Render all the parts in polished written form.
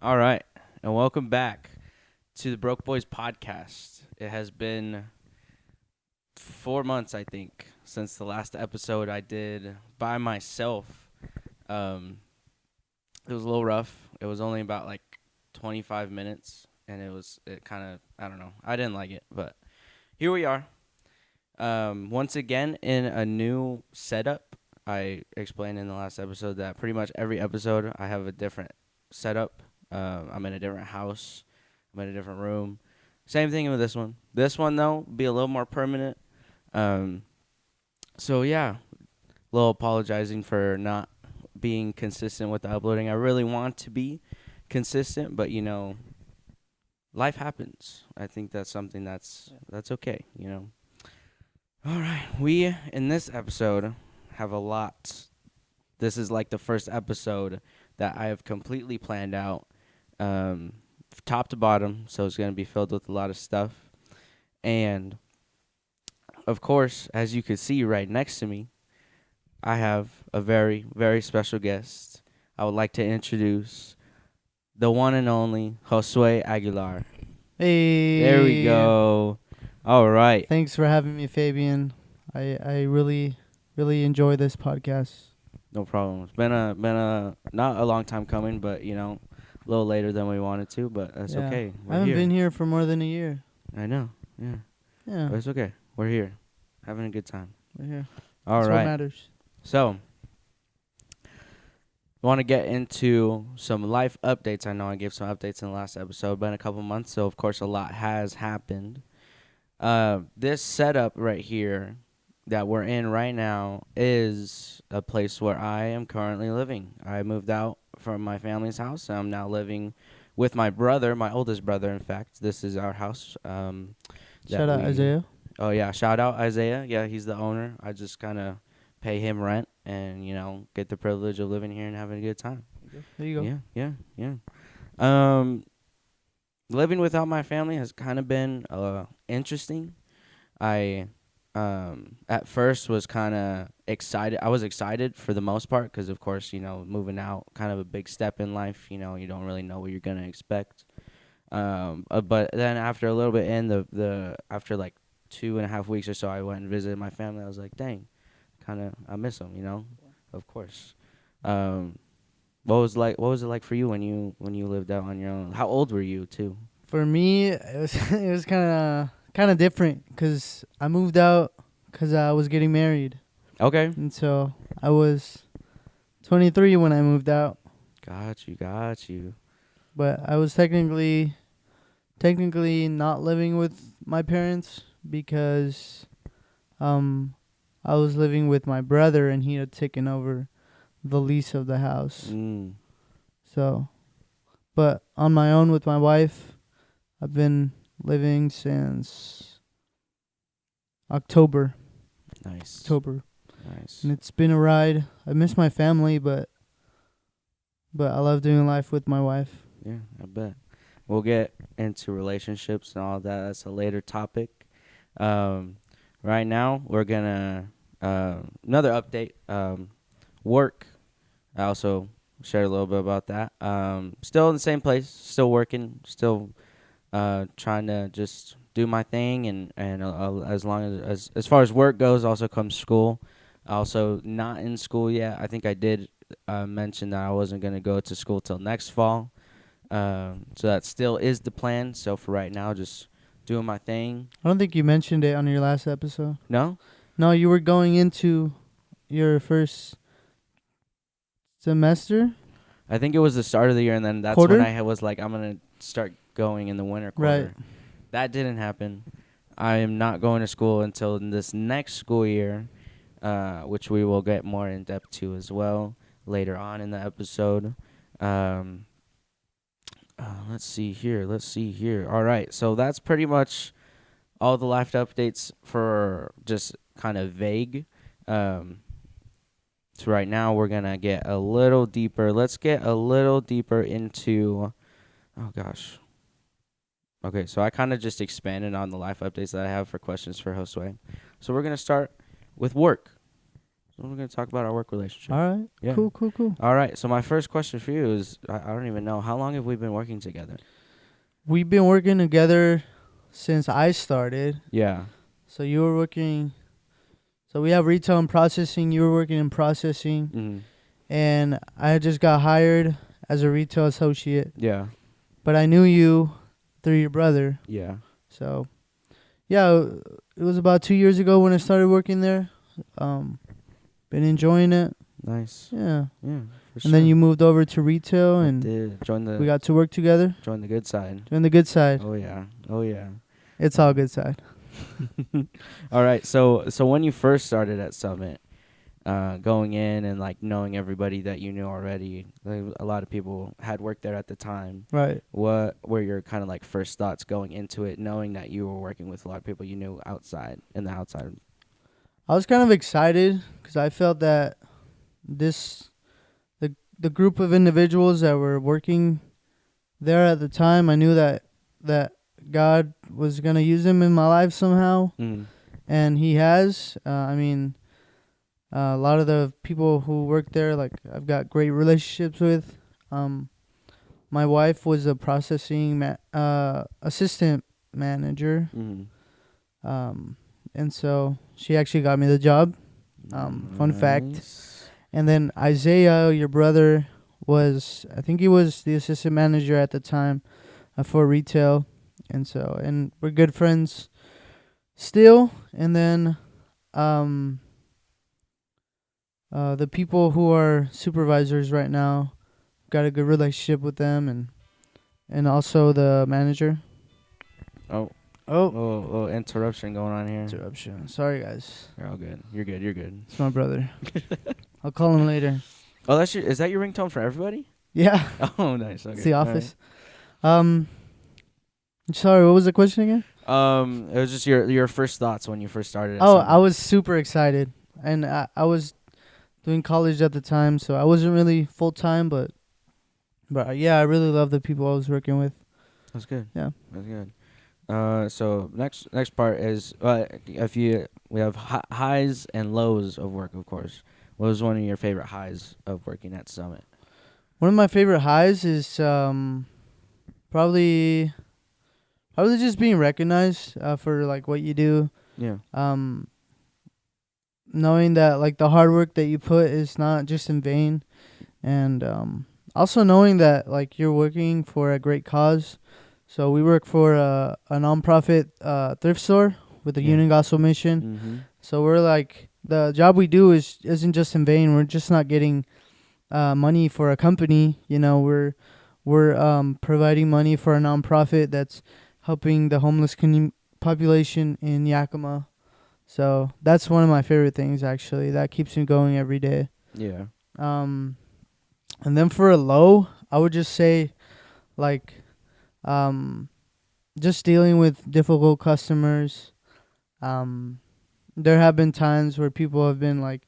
All right, and welcome back to the Broke Boys podcast. It has been 4 months, I think, since the last episode I did by myself. Um, it was a little rough. It was only about like 25 minutes, and it kind of, I don't know. I didn't like it, but here we are. Once again, in a new setup. I explained in the last episode that pretty much every episode I have a different setup. I'm in a different house. I'm in a different room. Same thing with this one. This one, though, be a little more permanent. Um, so, yeah, a little apologizing for not being consistent with the uploading. I really want to be consistent, but, life happens. I think that's something that's okay. All right. We, in this episode, have a lot. This is like the first episode that I have completely planned out, top to bottom. So it's going to be filled with a lot of stuff. And, of course, as you can see right next to me, I have a very, very special guest. I would like to introduce the one and only Josue Aguilar. Hey. There we go. All right. Thanks for having me, Fabian. I really enjoy this podcast. No problem. It's been a not a long time coming, but a little later than we wanted to, but that's Yeah. okay. I haven't been here for more than a year. I know. Yeah. Yeah. But it's okay. We're here. Having a good time. We're here. All That's right. what matters. So, I want to get into some life updates. I know I gave some updates in the last episode, been a couple months, so of course a lot has happened. This setup right here that we're in right now is a place where I am currently living. I moved out from my family's house. I'm now living with my brother, my oldest brother, in fact. This is our house. Shout out Isaiah. Oh, yeah. Shout out Isaiah. Yeah, he's the owner. I just kind of pay him rent and, get the privilege of living here and having a good time. There you go. Yeah. Living without my family has kind of been interesting. I at first was kind of excited. I was excited for the most part because, of course, moving out, kind of a big step in life. You don't really know what you're going to expect. But then after a little bit after like 2.5 weeks or so, I went and visited my family. I was like, dang, I miss them, of course. What was it like for you when you lived out on your own? How old were you too? For me, it was kind of different because I moved out because I was getting married, Okay. and so I was 23 when I moved out. Got you. But I was technically not living with my parents because I was living with my brother and he had taken over the lease of the house. So, but on my own with my wife, I've been living since October. Nice. Nice. And it's been a ride. I miss my family, but I love doing life with my wife. Yeah, I bet. We'll get into relationships and all that. That's a later topic. Right now, we're gonna another update. Work. I also shared a little bit about that. Still in the same place. Still working. Still trying to just do my thing. And as long as far as work goes, also comes school. Also not in school yet. I think I did mention that I wasn't gonna go to school till next fall. So that still is the plan. So for right now, just doing my thing. I don't think you mentioned it on your last episode. No? No, you were going into your first semester? I think it was the start of the year, and then that's Quarter? when I was like, I'm going to start going in the winter quarter. Right. That didn't happen. I am not going to school until this next school year, which we will get more in depth to as well later on in the episode. Let's see here. All right, so that's pretty much all the life updates for just kind of vague. So right now we're going to get a little deeper. Let's get a little deeper into, oh gosh. Okay, so I kind of just expanded on the life updates that I have for questions for Josue. So we're going to start with work. So we're gonna talk about our work relationship. All right. Yeah. Cool. Cool. Cool. All right. So my first question for you is, I don't even know, how long have we been working together? We've been working together since I started. Yeah. So you were working. So we have retail and processing. You were working in processing, Mm-hmm. and I just got hired as a retail associate. Yeah. But I knew you through your brother. Yeah. So yeah, it was about 2 years ago when I started working there. Been enjoying it. Nice. Yeah. Yeah. For And then you moved over to retail, I and did we got to work together. join the good side. Doing the good side. Oh yeah. Oh yeah. It's all good side. All right. So when you first started at Summit, going in and like knowing everybody that you knew already, like, a lot of people had worked there at the time. Right. What were your kind of like first thoughts going into it, knowing that you were working with a lot of people you knew outside in the outside? I was kind of excited because I felt that this the group of individuals that were working there at the time, I knew that God was gonna use them in my life somehow, Mm. and He has. A lot of the people who work there, like I've got great relationships with. My wife was a processing assistant manager, Mm. and so she actually got me the job. Fun fact. Nice. And then Isaiah, your brother, I think he was the assistant manager at the time for retail. And we're good friends still. And then the people who are supervisors right now, got a good relationship with them, and also the manager. Oh. Oh, Oh, interruption going on here. interruption. Sorry, guys. You're all good. You're good. You're good. It's my brother. I'll call him later. Oh, is that your ringtone for everybody? Yeah. Oh, nice. Okay. It's the office. Sorry, what was the question again? It was just your first thoughts when you first started. Oh, I was super excited, and I was doing college at the time, so I wasn't really full time, but yeah, I really love the people I was working with. That's good. Yeah. That's good. So next part is we have highs and lows of work, of course. What was one of your favorite highs of working at Summit? One of my favorite highs is probably just being recognized for like what you do. Yeah. Knowing that like the hard work that you put is not just in vain, and also knowing that like you're working for a great cause. So we work for a nonprofit thrift store with a Union Gospel mission. Mm-hmm. So we're like, the job we do isn't just in vain. We're just not getting money for a company. You know, we're providing money for a nonprofit that's helping the homeless population in Yakima. So that's one of my favorite things, actually. That keeps me going every day. Yeah. And then for a low, I would just say, like, just dealing with difficult customers. There have been times where people have been like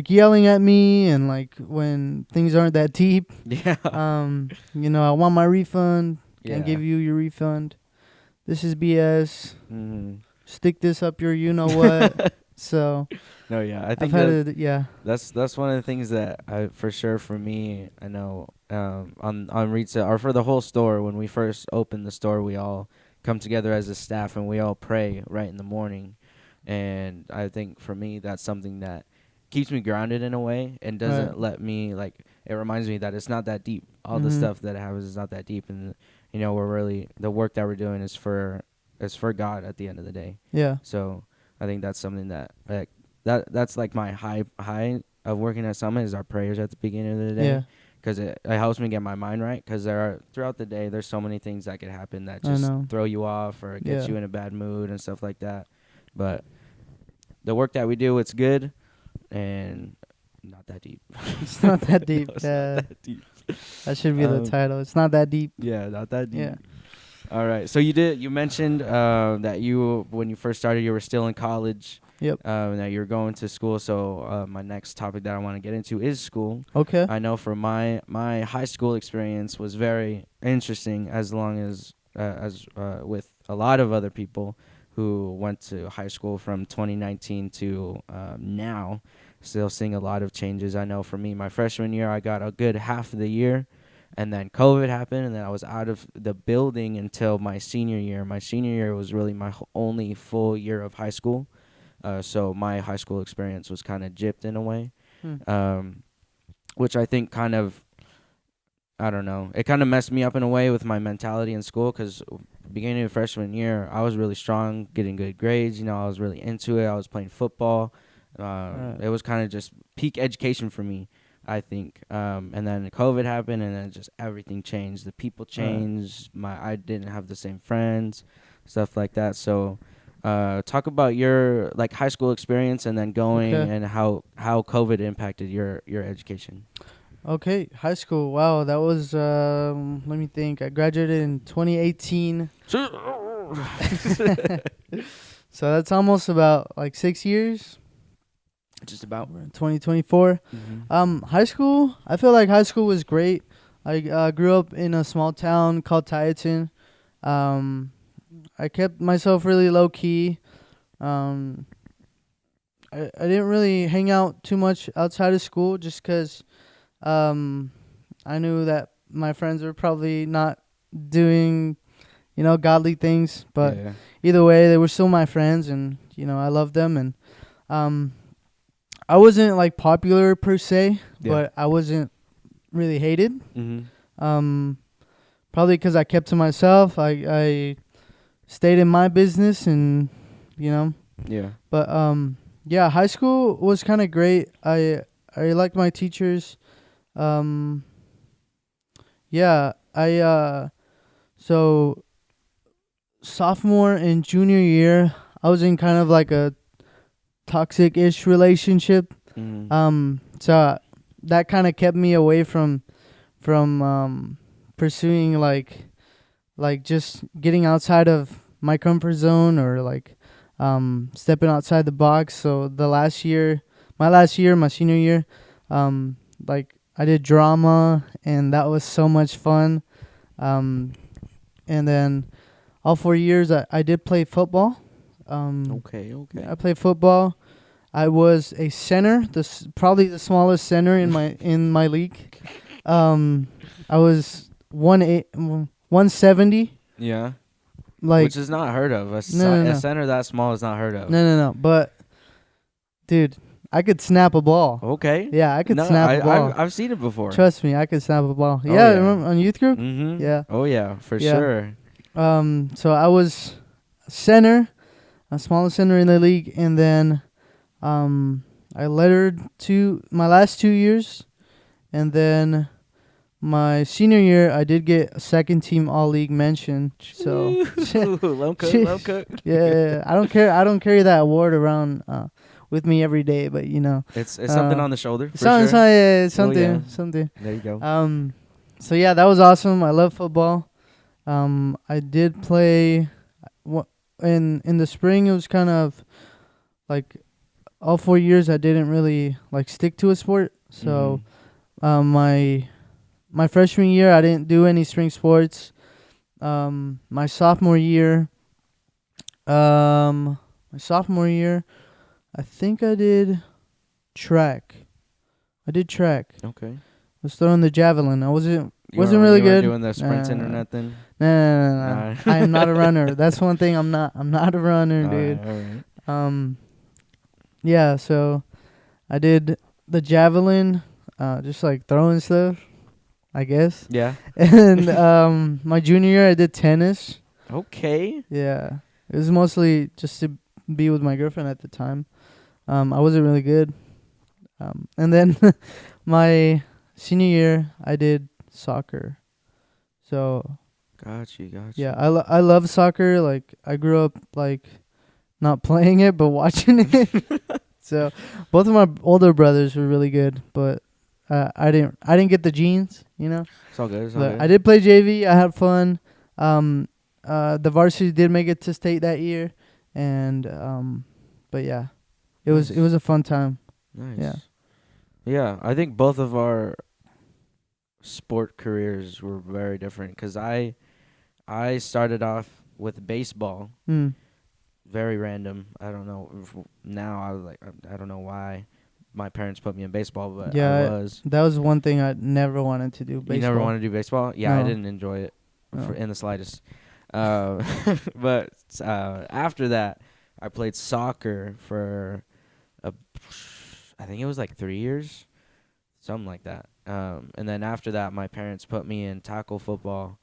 yelling at me, and like when things aren't that deep. Yeah. I want my refund. Can't give you your refund. This is BS. Mm-hmm. Stick this up your what. So no, yeah, I think that's one of the things that for sure for me, I know on retail, or for the whole store, when we first opened the store, we all come together as a staff and we all pray right in the morning. And I think for me, that's something that keeps me grounded in a way and doesn't let me, like, it reminds me that it's not that deep. All the stuff that happens is not that deep. And, we're really, the work that we're doing is for God at the end of the day. Yeah. So I think that's something that's like my high of working at Summit is our prayers at the beginning of the day. Yeah. Because it helps me get my mind right. Because throughout the day, there's so many things that could happen that just throw you off or get you in a bad mood and stuff like that. But the work that we do, it's good and not that deep. It's not that deep. No, it's not that deep. That should be the title. It's not that deep. Yeah, not that deep. Yeah. All right. So you mentioned that when you first started, you were still in college. Yep. That you're going to school. So my next topic that I want to get into is school. Okay. I know for my high school experience was very interesting, as long as with a lot of other people who went to high school from 2019 to now. still seeing a lot of changes. I know for me, my freshman year, I got a good half of the year, and then COVID happened, and then I was out of the building until my senior year. My senior year was really my only full year of high school. So my high school experience was kind of gypped in a way, Hmm. which I think kind of, I don't know, it kind of messed me up in a way with my mentality in school, because beginning of freshman year, I was really strong, getting good grades. I was really into it. I was playing football. It was kind of just peak education for me, I think. And then COVID happened, and then just everything changed. The people changed. I didn't have the same friends, stuff like that. So, talk about your like high school experience, and then going Okay. and how COVID impacted your education. Okay, high school. Wow, that was let me think. I graduated in 2018. So that's almost about like 6 years. Just about. We're in 2024. Mm-hmm. High school, I feel like high school was great. I grew up in a small town called Tieton. Um I kept myself really low key. Um I didn't really hang out too much outside of school just cuz um I knew that my friends were probably not doing, godly things, but Yeah. either way, they were still my friends, and I loved them. And um, I wasn't like popular per se, Yeah. but I wasn't really hated. Mm-hmm. Um, Probably because I kept to myself. I stayed in my business, and you know. Yeah. But yeah, high school was kind of great. I liked my teachers. Um, yeah, so sophomore and junior year, I was in kind of like a toxic-ish relationship. Mm-hmm. So that kind of kept me away from pursuing like just getting outside of my comfort zone, or like stepping outside the box. So my senior year, like I did drama, and that was so much fun. And then all 4 years I did play football. Okay. I played football. I was a center, probably the smallest center in my league. I was 170. Yeah. Like, Which is not heard of. no, no, A no, center that small is not heard of. no. But dude, I could snap a ball. Okay. Yeah, I could No, snap a ball. I've seen it before. Trust me, I could snap a ball. Oh, Yeah, yeah. remember on youth group? Mm-hmm. Yeah, Oh yeah, for Yeah. sure. So I was center, a smallest center in the league, and then I lettered my last 2 years, and then my senior year I did get a second team all league mention. So Love cook. yeah, I don't care. I don't carry that award around with me every day, but It's something on the shoulder. For something, sure. something, yeah. something. There you go. So yeah, that was awesome. I love football. I did play. In the spring, it was kind of like all 4 years I didn't really like stick to a sport. So my freshman year I didn't do any spring sports. My sophomore year, I think I did track. Okay. I was throwing the javelin. I wasn't You really weren't good. doing the sprinting or nothing. No. Nah. I am not a runner. That's one thing I'm not. I'm not a runner, dude. All right. Yeah. So I did the javelin, just like throwing stuff, I guess. Yeah. And my junior year I did tennis. Okay. Yeah, it was mostly just to be with my girlfriend at the time. I wasn't really good. And then my senior year I did soccer. So Got you. yeah, I love soccer. Like I grew up like not playing it but watching it. So both of my older brothers were really good, but I didn't get the genes, It's all good. It's all But good. I did play JV. I had fun. The varsity did make it to state that year, and but yeah, it was a fun time. Nice. Yeah. Yeah, I think both of our sport careers were very different, because I started off with baseball, Mm. very random. I don't know now. I don't know why. my parents put me in baseball, but I Yeah, was. that was one thing I never wanted to do. You never Baseball. want to do baseball? Yeah, I No. didn't enjoy it No. in the slightest. Uh, but after that, I played soccer for a, I think it was like 3 years, something like that. And then after that, my parents put me in tackle football,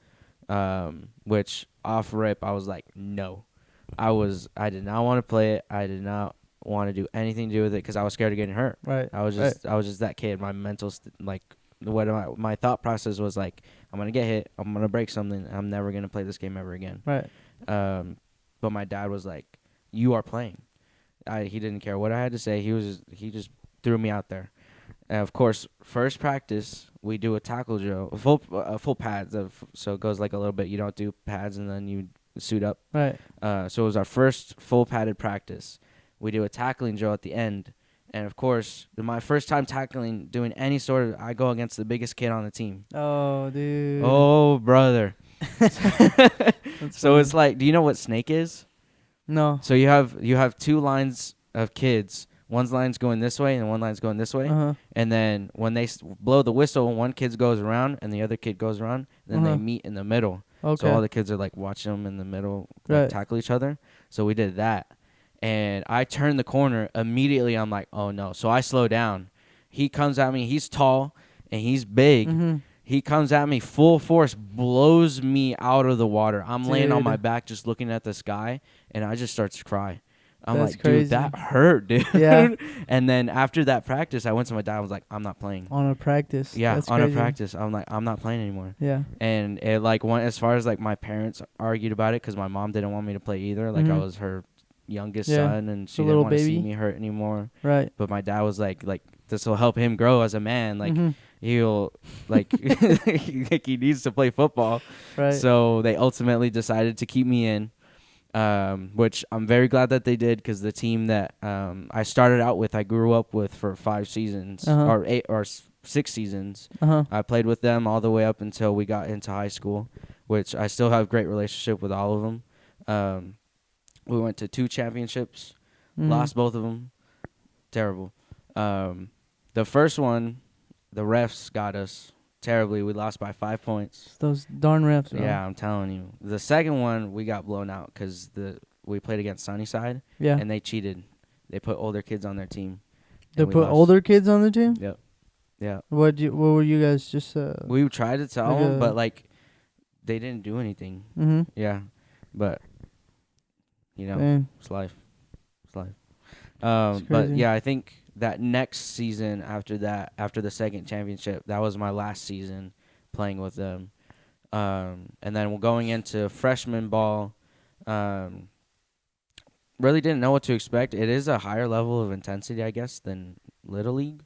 which off rip I was like, no. I did not want to play it. I did not want to do anything to do with it because I was scared of getting hurt. Right. I was just that kid. My mental my thought process was like, I'm gonna get hit. I'm gonna break something. I'm never gonna play this game ever again. Right. But my dad was like, you are playing. He didn't care what I had to say. He just threw me out there. And of course, first practice we do a tackle drill, full pads so it goes like a little bit. You don't do pads and then you suit up. Right. So it was our first full padded practice. We do a tackling drill at the end. And of course, my first time tackling, doing any sort of, I go against the biggest kid on the team. Oh, dude. Oh, brother. That's So funny. it's like, do you know what snake is? No. So you have two lines of kids. One's line's going this way and one line's going this way. Uh-huh. And then when they blow the whistle, one kid goes around and the other kid goes around. And then they meet in the middle. Okay. So all the kids are like watching them in the middle like, tackle each other. So we did that. And I turned the corner. Immediately, I'm like, oh, no. So I slow down. He comes at me. He's tall and he's big. Mm-hmm. He comes at me full force, blows me out of the water. I'm laying on Dude. my back just looking at the sky, and I just start to cry. I'm That's like, crazy. dude, that hurt, dude. Yeah. And then after that practice, I went to my dad. I was like, I'm not playing. On a practice. Yeah, That's on crazy. a practice. I'm like, I'm not playing anymore. Yeah. And it like went as far as like my parents argued about it because my mom didn't want me to play either. Like I was her youngest son, and she didn't want to see me hurt anymore. Right. But my dad was like this will help him grow as a man. Like he'll like he needs to play football. Right. So they ultimately decided to keep me in. Which I'm very glad that they did because the team that I started out with, I grew up with for 5 seasons or 8 or 6 seasons. I played with them all the way up until we got into high school, which I still have a great relationship with all of them. We went to 2 championships, lost both of them. Terrible. The first one, the refs got us terribly. We lost by 5 points. Those darn refs. Bro. Yeah, I'm telling you. The second one, we got blown out because we played against Sunnyside. Yeah. And they cheated. They put older kids on their team. They put older kids on the team? Yep. Yeah. What were you guys just We tried to tell like them, but like they didn't do anything. Yeah. But you know, Dang. it's life. It's life. But yeah, I think that next season after the second championship, that was my last season playing with them. And then going into freshman ball, really didn't know what to expect. It is a higher level of intensity, I guess, than Little League.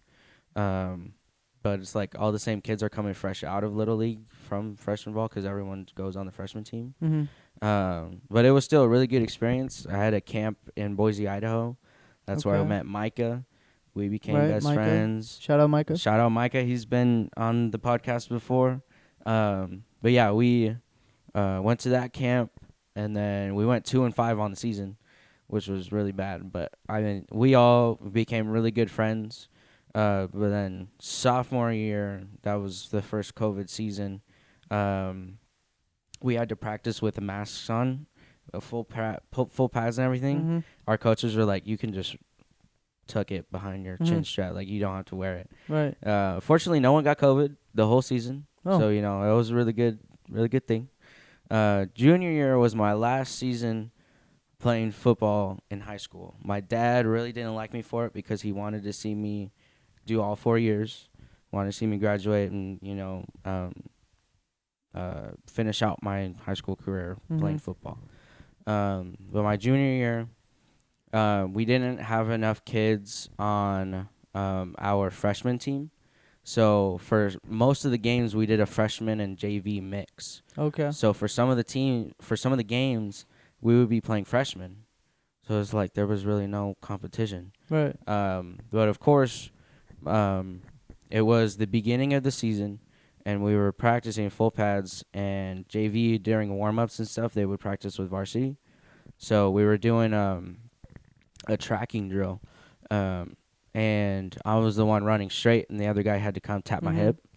But it's like all the same kids are coming fresh out of Little League from freshman ball because everyone goes on the freshman team. But it was still a really good experience. I had a camp in Boise, Idaho. That's where I met Micah. We became best friends. Shout out Micah. Shout out Micah. He's been on the podcast before. But yeah, we went to that camp, and then we went 2-5 on the season, which was really bad. But I mean, we all became really good friends. But then sophomore year, that was the first COVID season. We had to practice with the masks on, full pads and everything. Our coaches were like, "You can just tuck it behind your chin strap, like you don't have to wear it." Right. Fortunately, no one got COVID the whole season, so you know it was a really good thing. Junior year was my last season playing football in high school. My dad really didn't like me for it because he wanted to see me do all 4 years, wanted to see me graduate and finish out my high school career playing football. But my junior year, we didn't have enough kids on our freshman team. So for most of the games, we did a freshman and JV mix. Okay. So for some of the games, we would be playing freshmen. So it's like there was really no competition. Right. But of course, it was the beginning of the season, and we were practicing full pads, and JV during warm-ups and stuff, they would practice with varsity. So we were doing a tracking drill. and I was the one running straight, and the other guy had to come tap my Mhm. hip.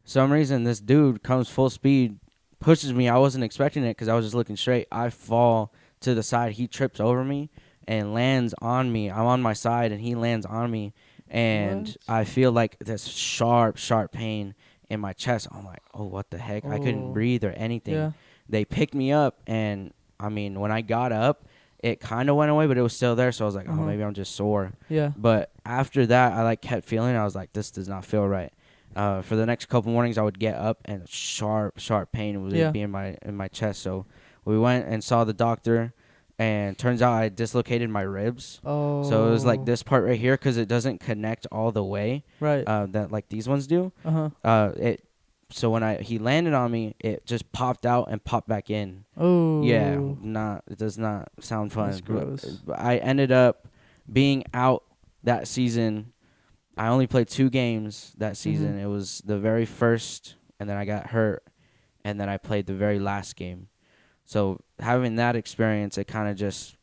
Some reason this dude comes full speed, pushes me. I wasn't expecting it because I was just looking straight. I fall to the side. He trips over me and lands on me. I'm on my side and he lands on me, and What? I feel like this sharp, sharp pain in my chest. I'm like, oh, what the heck? I couldn't Oh. breathe or anything. Yeah. They picked me up, and I mean, when I got up, it kind of went away, but it was still there. So I was like, oh, Uh-huh. maybe I'm just sore. Yeah. But after that, I like kept feeling. I was like, this does not feel right. For the next couple mornings, I would get up and sharp, sharp pain would Yeah. be in my chest. So we went and saw the doctor, and turns out I dislocated my ribs. So it was like Oh. this part right here because it doesn't connect all the way Right. that like these ones do. Uh-huh. It so when he landed on me, it just popped out and popped back in. Yeah, Oh. it does not sound That's fun. gross. But I ended up being out that season. I only played 2 games that Mhm. season. It was the very first, and then I got hurt, and then I played the very last game. So having that experience, it kind of just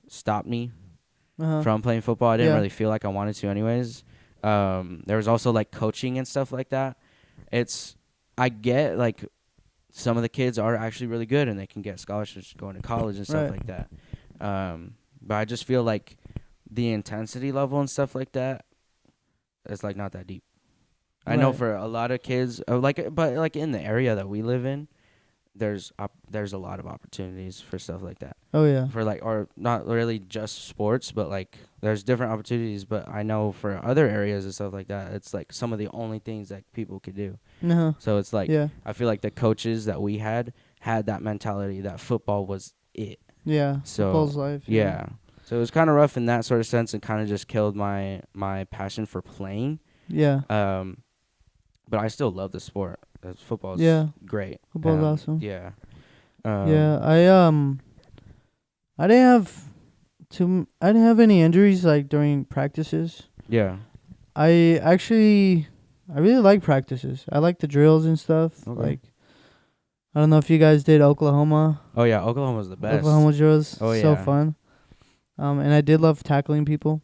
stopped me Uh-huh. from playing football. I didn't Yeah. really feel like I wanted to, anyways. There was also like coaching and stuff like that. I get like some of the kids are actually really good and they can get scholarships going to college and stuff Right. like that. But I just feel like the intensity level and stuff like that, it's like not that deep. I know Right. for a lot of kids, but like in the area that we live in, there's a lot of opportunities for stuff like that. Oh yeah. For like, or not really just sports, but like there's different opportunities. But I know for other areas and stuff like that, it's like some of the only things that people could do. Uh-huh. So it's like Yeah. I feel like the coaches that we had that mentality that football was it. Yeah. So Football's life. yeah. So it was kind of rough in that sort of sense, and kind of just killed my passion for playing. Yeah. But I still love the sport. Football's Yeah. great. Football's awesome. Yeah. Yeah. I didn't have I didn't have any injuries like during practices. Yeah. I really like practices. I like the drills and stuff. Okay. Like I don't know if you guys did Oklahoma. Oh yeah, Oklahoma's the best. Oklahoma drills. Oh So yeah. fun. And I did love tackling people.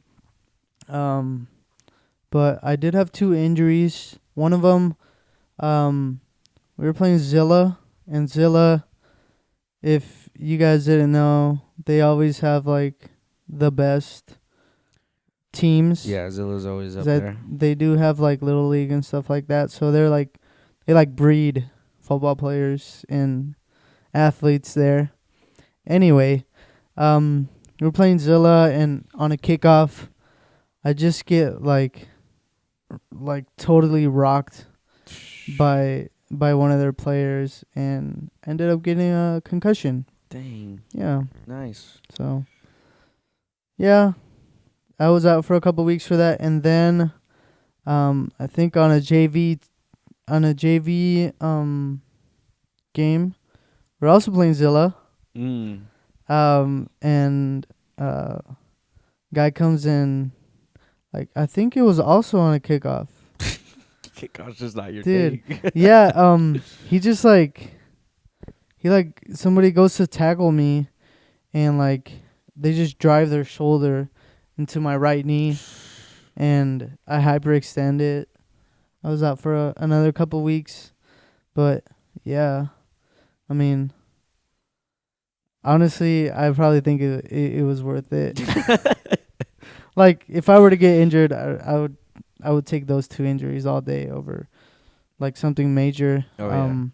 But I did have 2 injuries. One of them, we were playing Zilla, and Zilla, if you guys didn't know, they always have like the best teams. Yeah, Zilla's always up That there. they do have like little league and stuff like that. So they like breed football players and athletes there. Anyway, we were playing Zilla, and on a kickoff, I just get like totally rocked by one of their players and ended up getting a concussion. Dang. Yeah. Nice. So yeah, I was out for a couple weeks for that, and then I think on a JV game, we're also playing Zilla. Mm. And guy comes in, like I think it was also on a kickoff. Kickoff's just not your Dude, thing. yeah, he just somebody goes to tackle me, and like they just drive their shoulder into my right knee, and I hyperextend it. I was out for another couple weeks, but yeah, I mean, honestly, I probably think it was worth it. Like if I were to get injured, I would take those 2 injuries all day over like something major. Oh yeah.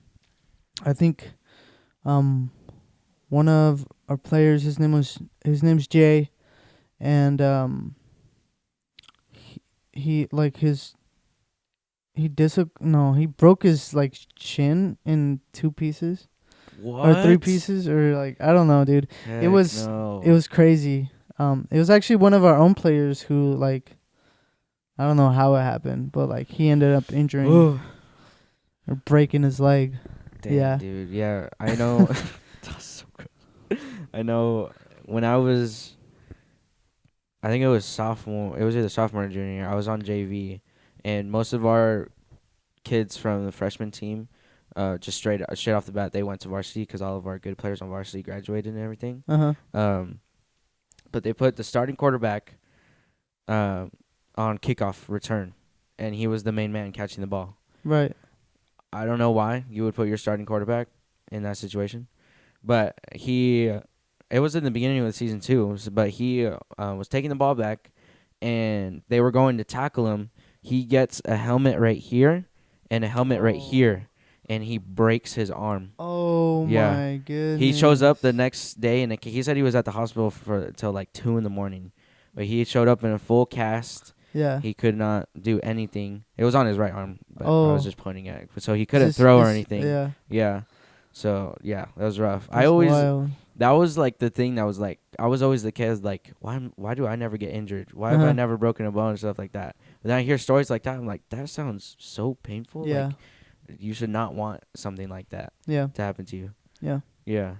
I think one of our players, his name's Jay, and he like he broke his like chin in 2 pieces What? or 3 pieces, or like I don't know, dude. Heck It was no. it was crazy. It was actually one of our own players who like I don't know how it happened, but like he ended up injuring Ooh. or breaking his leg. Dang, Yeah. dude. Yeah, I know. That's so good. I know when I think it was sophomore. It was either sophomore or junior year. I was on JV, and most of our kids from the freshman team, just straight off the bat, they went to varsity because all of our good players on varsity graduated and everything. Uh huh. But they put the starting quarterback, on kickoff return, and he was the main man catching the ball. Right. I don't know why you would put your starting quarterback in that situation, but it was in the beginning of the season too. But he was taking the ball back, and they were going to tackle him. He gets a helmet right here and a helmet right here, and he breaks his arm. Oh Yeah. my goodness. He shows up the next day, and he said he was at the hospital for till like 2 a.m. But he showed up in a full cast. Yeah. He could not do anything. It was on his right arm, but I was just pointing at it. So he couldn't This- throw or this- anything. Yeah. Yeah. So, yeah, that was rough. That's wild. That was like the thing that was like, I was always the kid like, why do I never get injured? Why have I never broken a bone and stuff like that? But then I hear stories like that, I'm like, that sounds so painful. Yeah. Like, you should not want something like that Yeah. to happen to you. Yeah. Yeah.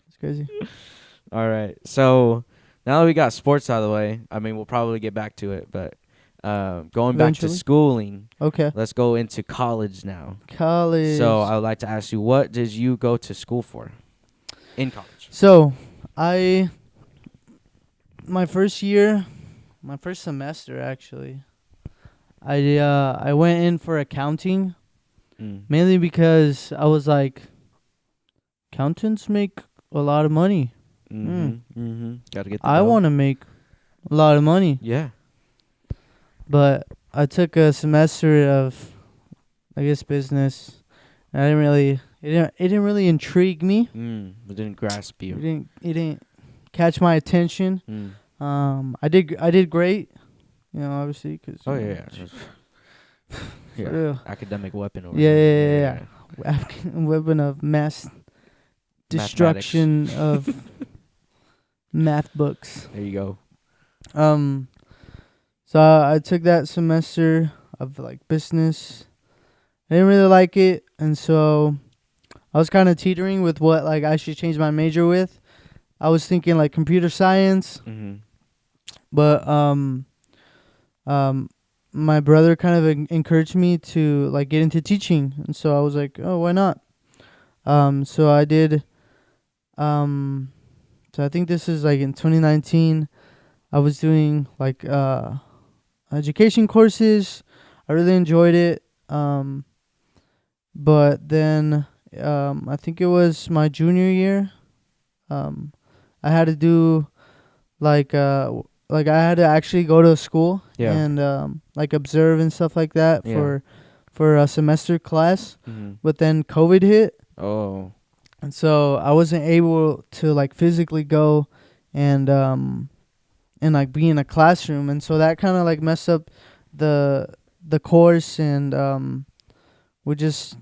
It's crazy. All right. So now that we got sports out of the way, I mean, we'll probably get back to it, but going back to Eventually. schooling, Okay. let's go into college now. College. So I would like to ask you, what did you go to school for in college? So, my first semester actually, I went in for accounting mainly because I was like, accountants make a lot of money. Gotta get. I want to make a lot of money. Yeah. But I took a semester of, I guess, business. And it didn't really intrigue me. It didn't grasp you. It didn't catch my attention. I did great, obviously, cause Yeah. Academic weapon over yeah. Weapon of mass destruction of math books. There you go. So I took that semester of like business. I didn't really like it, and so I was kind of teetering with what like I should change my major with. I was thinking like computer science, but my brother kind of encouraged me to like get into teaching, and so I was like, oh, why not? So I did. So I think this is like in 2019. I was doing like education courses. I really enjoyed it. But then I think it was my junior year. I had to do like I had to actually go to school and like observe and stuff like that for a semester class. But then COVID hit. Oh. And so I wasn't able to like physically go and like be in a classroom, and so that kind of like messed up the course, and we just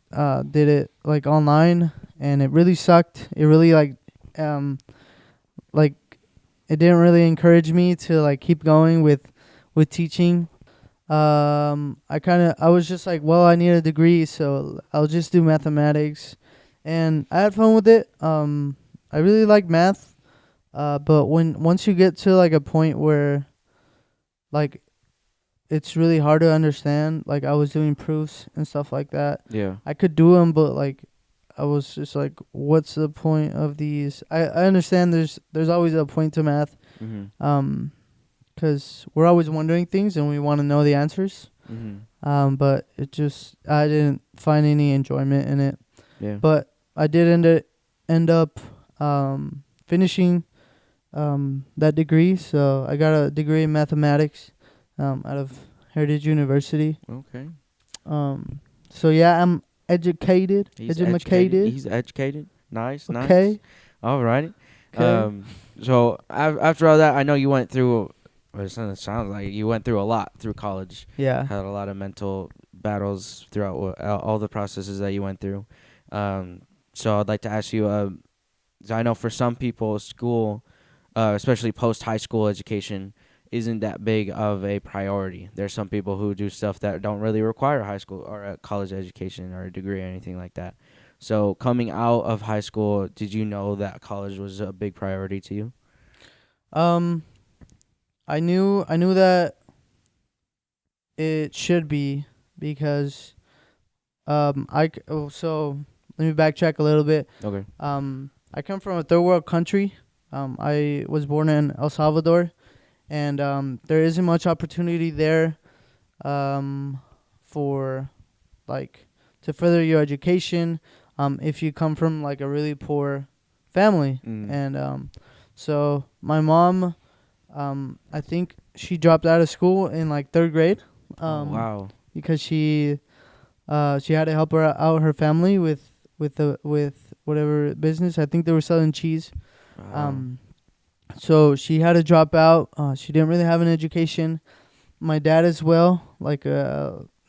did it like online, and it really sucked. It really like it didn't really encourage me to like keep going with teaching. I was just like, well, I need a degree, so I'll just do mathematics, and I had fun with it. I really like math, but once you get to like a point where like it's really hard to understand, like I was doing proofs and stuff like that. Yeah. I could do them, but like I was just like, what's the point of these? I understand there's always a point to math, because we're always wondering things and we want to know the answers. But it just, I didn't find any enjoyment in it. Yeah. But I did end up finishing that degree. So I got a degree in mathematics out of Heritage University. Okay. So yeah, I'm educated. He's educated. Nice. Okay. All righty. Okay. So after all that, I know you went through. It sounds like you went through a lot through college. Yeah. Had a lot of mental battles throughout all the processes that you went through. So I'd like to ask you. So I know for some people, school, especially post high school education, isn't that big of a priority. There's some people who do stuff that don't really require high school or a college education or a degree or anything like that. So coming out of high school, did you know that college was a big priority to you? I knew that it should be, because so let me backtrack a little bit. Okay. I come from a third world country. I was born in El Salvador, and there isn't much opportunity there for like to further your education if you come from like a really poor family. And so my mom, I think she dropped out of school in like 3rd grade Oh wow. because she had to help out her family with whatever business. I think they were selling cheese. Wow. So she had to drop out. She didn't really have an education. My dad as well, like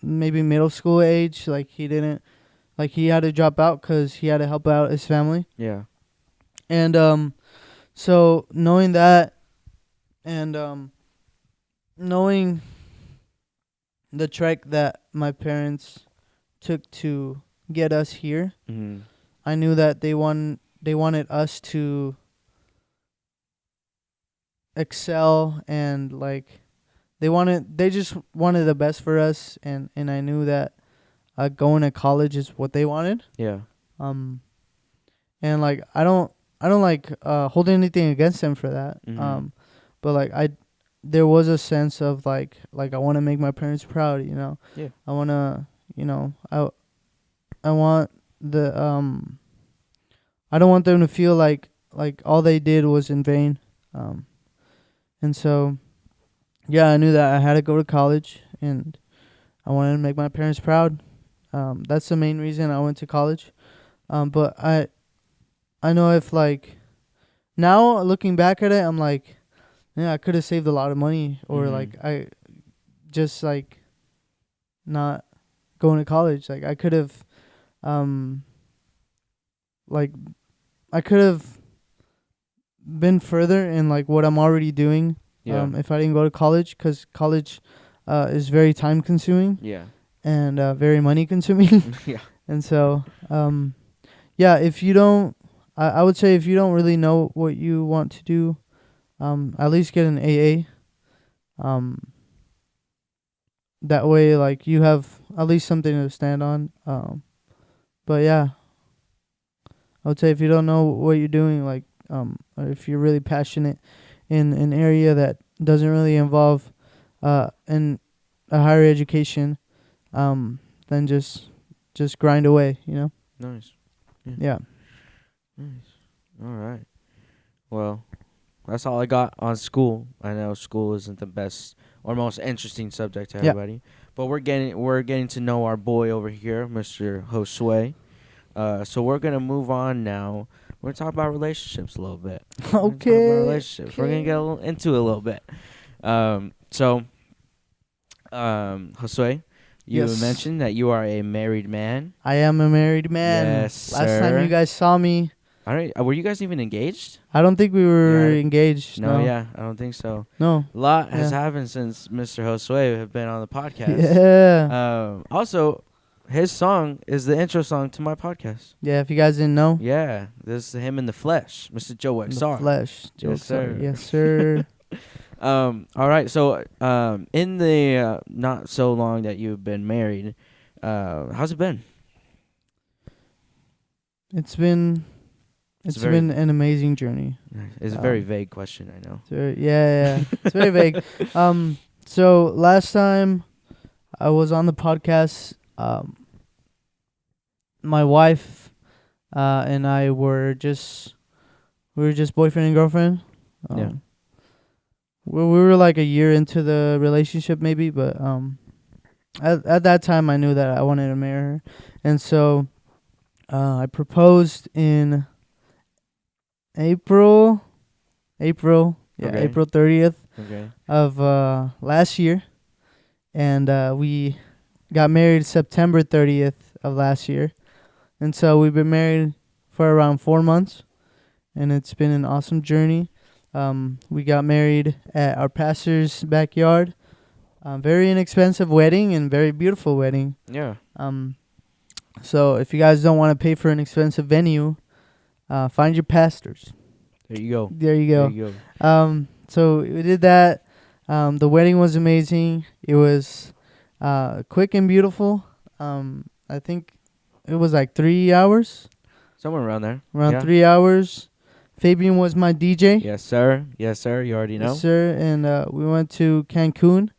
maybe middle school age. Like he had to drop out because he had to help out his family. Yeah. And so knowing that, and knowing the trek that my parents took to get us here, I knew that they wanted us to excel, and like they just wanted the best for us, and I knew that going to college is what they wanted. Yeah. um and like I don't like hold anything against them for that. But like there was a sense of like I want to make my parents proud, you know. Yeah. I want to, you know, I want the I don't want them to feel like all they did was in vain. And so yeah, I knew that I had to go to college, and I wanted to make my parents proud. That's the main reason I went to college. But I know if like now looking back at it, I'm like, yeah, I could have saved a lot of money, or like I just like not going to college. Like I could have, like I could have been further in like what I'm already doing. Yeah. If I didn't go to college, because college is very time consuming Yeah. and very money consuming. Yeah. And so yeah, if you don't, I would say if you don't really know what you want to do, at least get an AA. That way, like you have at least something to stand on. But yeah, I would say if you don't know what you're doing, like or if you're really passionate in an area that doesn't really involve in a higher education, then just grind away, you know. Nice. Yeah. Nice. All right. Well, that's all I got on school. I know school isn't the best or most interesting subject to Yeah. everybody, but we're getting to know our boy over here, Mr. Josue. So we're gonna move on now. We're gonna talk about relationships a little bit. Okay. We're gonna get into it a little bit. So, Josue, you Yes. mentioned that you are a married man. I am a married man. Yes, Last time sir. you guys saw me, All right. Were you guys even engaged? I don't think we were engaged. No, No. yeah, I don't think so. No. A lot has Yeah. happened since Mr. Josue have been on the podcast. Yeah. Also, his song is the intro song to my podcast. Yeah. If you guys didn't know, Yeah, this is him in the flesh, Mr. Joe in the XR. flesh. Yes, sir. Yes, sir. All right. So, in the not so long that you've been married, how's it been? It's been an amazing journey. It's a very vague question, I know. Yeah. It's very vague. So last time I was on the podcast, my wife and I were just boyfriend and girlfriend. Yeah. We were like a year into the relationship maybe, but at that time I knew that I wanted to marry her, and so I proposed in April, Okay. April 30th Okay. of last year, and we got married September 30th of last year, and so we've been married for around 4 months, and it's been an awesome journey. We got married at our pastor's backyard. Very inexpensive wedding and very beautiful wedding. Yeah. So if you guys don't want to pay for an expensive venue, find your pastors. There you go. There you go. There you go. So we did that. The wedding was amazing. It was quick and beautiful. I think it was like 3 hours. Somewhere around there. Around Yeah. 3 hours. Fabian was my DJ. Yes, sir. Yes, sir. You already Yes, know. sir. And we went to Cancun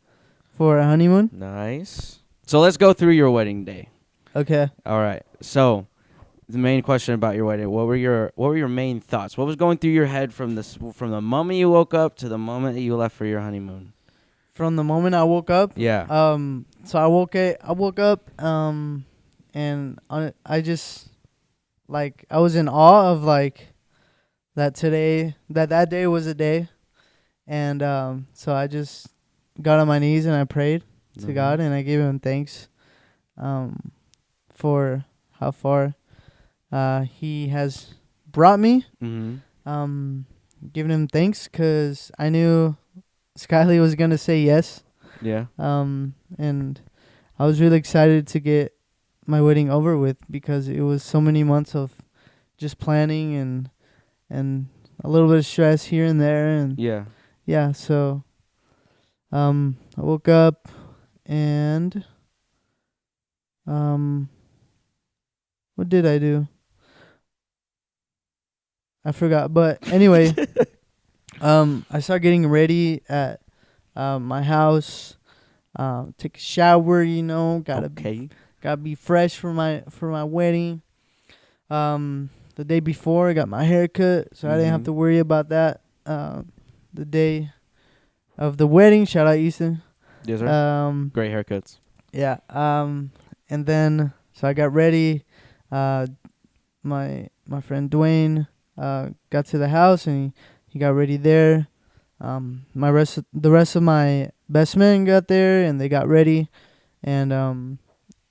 for a honeymoon. Nice. So let's go through your wedding day. Okay. All right. So the main question about your wedding, what were your main thoughts? What was going through your head from the moment you woke up to the moment that you left for your honeymoon? From the moment I woke up. Yeah. So I woke up. And I just like I was in awe of like that that day was a day, and so I just got on my knees and I prayed to God and I gave Him thanks, for how far He has brought me. Giving Him thanks because I knew Skyly was gonna say yes. Yeah. And I was really excited to get my wedding over with because it was so many months of just planning and a little bit of stress here and there, and Yeah. so I woke up and what did I do? I forgot. But anyway, I started getting ready at my house. Take a shower, gotta be fresh for my wedding. The day before I got my hair cut, so I didn't have to worry about that. The day of the wedding, shout out Easton. Yes, sir. Great haircuts. Yeah. And then so I got ready. My friend Dwayne got to the house and he got ready there. The rest of my best men got there and they got ready, and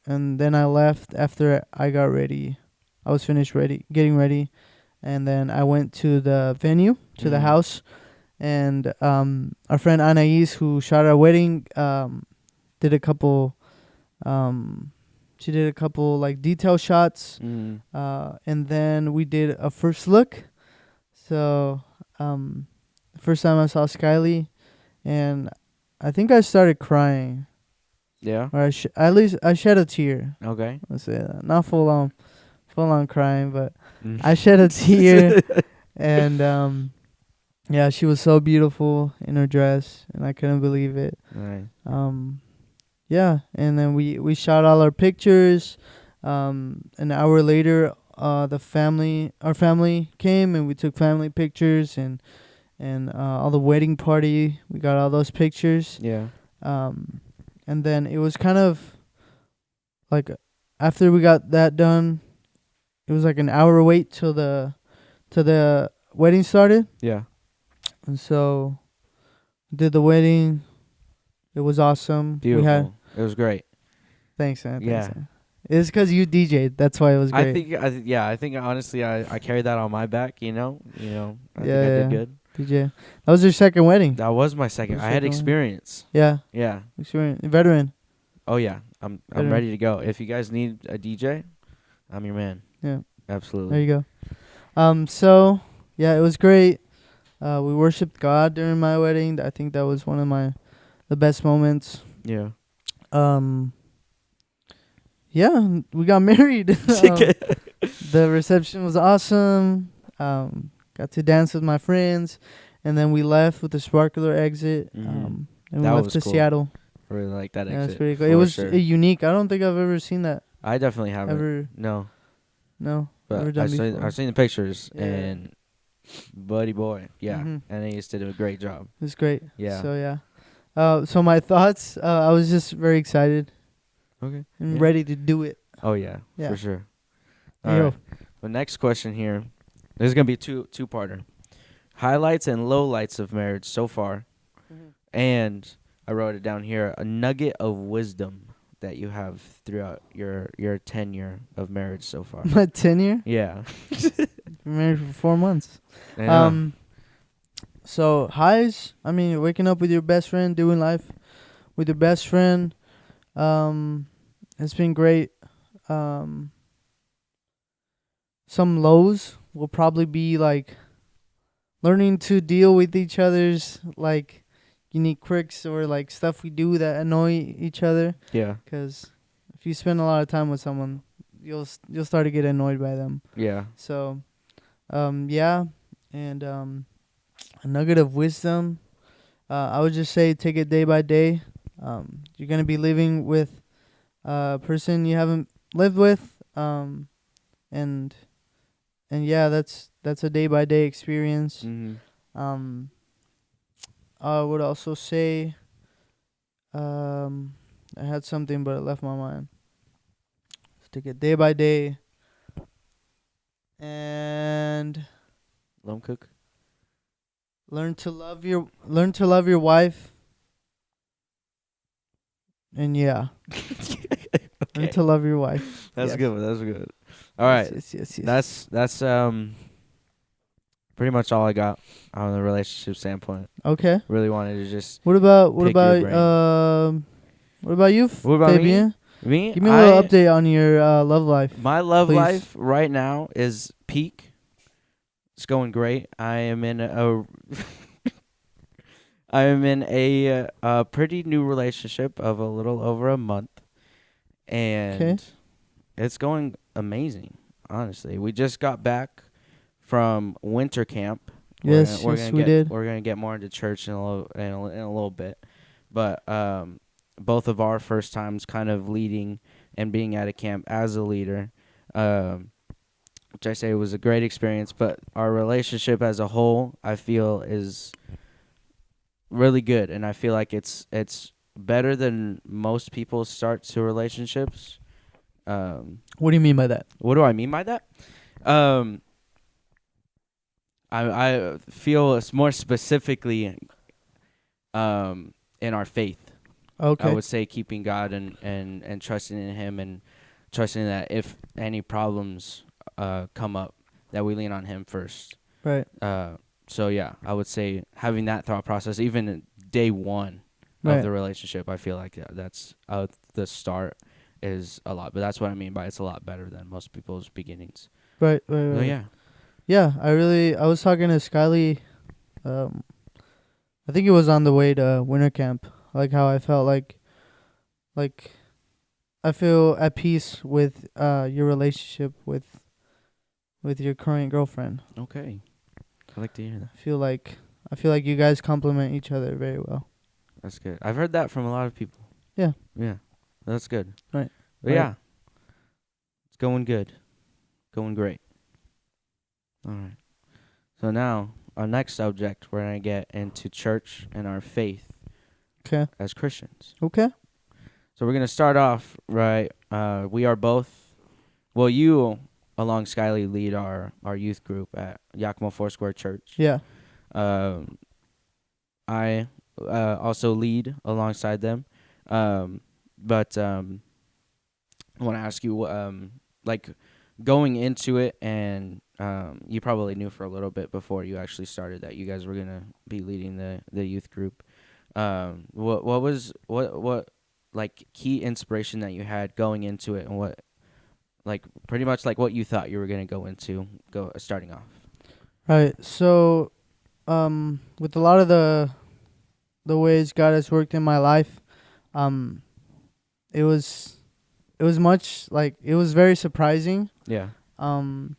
then I left after I got ready. I was finished getting ready, and then I went to the venue, to the house, and our friend Anais, who shot our wedding, did a couple. She did a couple like detail shots, and then we did a first look. So, the first time I saw Skyly, and I think I started crying. Yeah. Or at least I shed a tear. Okay. Let's say that. Not full on crying, but I shed a tear. And yeah, she was so beautiful in her dress, and I couldn't believe it. Right. Yeah, and then we shot all our pictures. An hour later, our family came and we took family pictures, and all the wedding party. We got all those pictures. Yeah. And then it was kind of like after we got that done, it was like an hour wait till the wedding started. Yeah. And so did the wedding. It was awesome. Beautiful. It was great. Thanks, man. Yeah. Thanks, man. It's because you DJ'd. That's why it was great. I think honestly, I carried that on my back. I think I did good. DJ. That was your second wedding. That was my second. I had experience. Yeah. Yeah. Experience. Veteran. Oh yeah. I'm ready to go. If you guys need a DJ, I'm your man. Yeah. Absolutely. There you go. So yeah, it was great. We worshipped God during my wedding. I think that was one of the best moments. Yeah. Yeah, we got married. The reception was awesome. Got to dance with my friends, and then we left with the sparkler exit. And we left to cool. Seattle. I really like that exit. Yeah, it's pretty cool. It was unique. I don't think I've ever seen that. I definitely haven't. Ever? No. But I've seen the pictures, yeah. And buddy boy, yeah, and he just did a great job. It was great. Yeah. So yeah. So my thoughts. I was just very excited. Okay. And ready to do it. Oh yeah, for sure. All Yo. right. The next question here. This is gonna be two-parter. Highlights and lowlights of marriage so far, and I wrote it down here. A nugget of wisdom that you have throughout your tenure of marriage so far. My tenure? Yeah. Been married for 4 months. I know. So highs. I mean, waking up with your best friend, doing life with your best friend. It's been great. Some lows will probably be like learning to deal with each other's like unique quirks or like stuff we do that annoy each other. Yeah. Because if you spend a lot of time with someone, you'll start to get annoyed by them. Yeah. So, yeah. And a nugget of wisdom, I would just say take it day by day. You're gonna be living with a person you haven't lived with, and yeah, that's a day by day experience. Mm-hmm. Um, I would also say, um, I had something but it left my mind. Just take it day by day, and Lone cook. learn to love your wife, and yeah, learn Okay. to love your wife. That's Yes. good. That's good. All Yes, right. yes. That's pretty much all I got on the relationship standpoint. Okay. Really wanted to just What about pick your brain. what about you, What about me? Fabian? Me? Give me a little update on your love life. My love please. life right now is peak. It's going great. I am in a pretty new relationship of a little over a month, and it's going amazing. Honestly, we just got back from winter camp. Yes, we did. We're gonna get more into church in a little bit, but both of our first times kind of leading and being at a camp as a leader, which I say was a great experience. But our relationship as a whole, I feel, is really good, and I feel like it's better than most people's start to relationships. What do you mean by that? What do I mean by that? Um, I feel it's more specifically in our faith. Okay. I would say keeping God and trusting in Him, and trusting that if any problems come up, that we lean on Him first. Right. So yeah, I would say having that thought process, even in day one of the relationship, I feel like that's the start is a lot. But that's what I mean by it's a lot better than most people's beginnings. Right. So yeah. Yeah, I was talking to Skyly, I think it was on the way to winter camp, like how I felt like I feel at peace with your relationship with your current girlfriend. Okay. I like to hear that. I feel like you guys complement each other very well. That's good. I've heard that from a lot of people. Yeah. Yeah. That's good. Right. But Right. yeah. It's going good. Going great. All right. So now, our next subject, we're going to get into church and our faith as Christians. Okay. So we're going to start off, right, we are both, well, you, along Skyly, lead our youth group at Yakima Foursquare Church. Yeah. I also lead alongside them. But I want to ask you, like, going into it, and you probably knew for a little bit before you actually started that you guys were gonna be leading the youth group. What was like key inspiration that you had going into it, and what, like, pretty much like what you thought you were gonna go into starting off? Right. So, with a lot of the ways God has worked in my life, it was much like it was very surprising. Yeah. To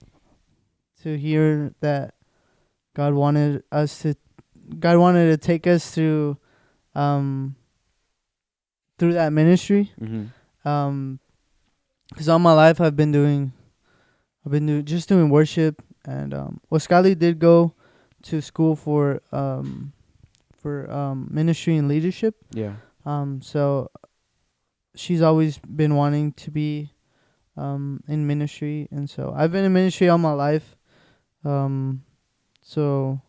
hear that God wanted to take us through that ministry. Mm-hmm. Because all my life I've been doing worship, and Skyly did go to school for ministry and leadership. Yeah. So she's always been wanting to be in ministry, and so I've been in ministry all my life. So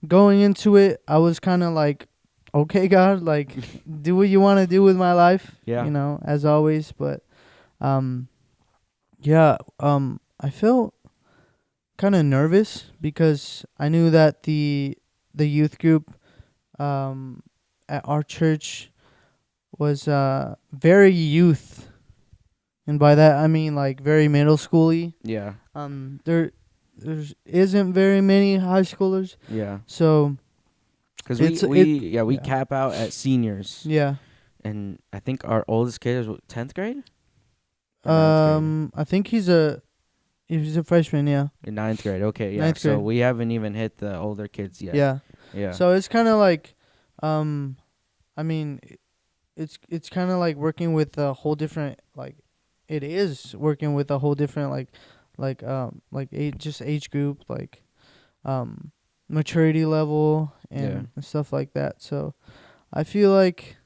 going into it, I was kind of like, okay, God, like, do what you want to do with my life. Yeah. You know, as always. But, yeah, I felt kind of nervous because I knew that the youth group, at our church was, very youth. And by that, I mean, like, very middle schooly. Yeah. There isn't very many high schoolers. Yeah. So, because we cap out at seniors. Yeah. And I think our oldest kid is 10th grade. I think he's a He's a freshman, yeah. In ninth grade. Okay, yeah. Ninth So grade. we haven't even hit the older kids yet. Yeah. Yeah. So it's kind of like, um, I mean, it's kind of like working with a whole different like, it is working with a whole different like age, just age group, like um maturity level Yeah. and stuff like that. So I feel like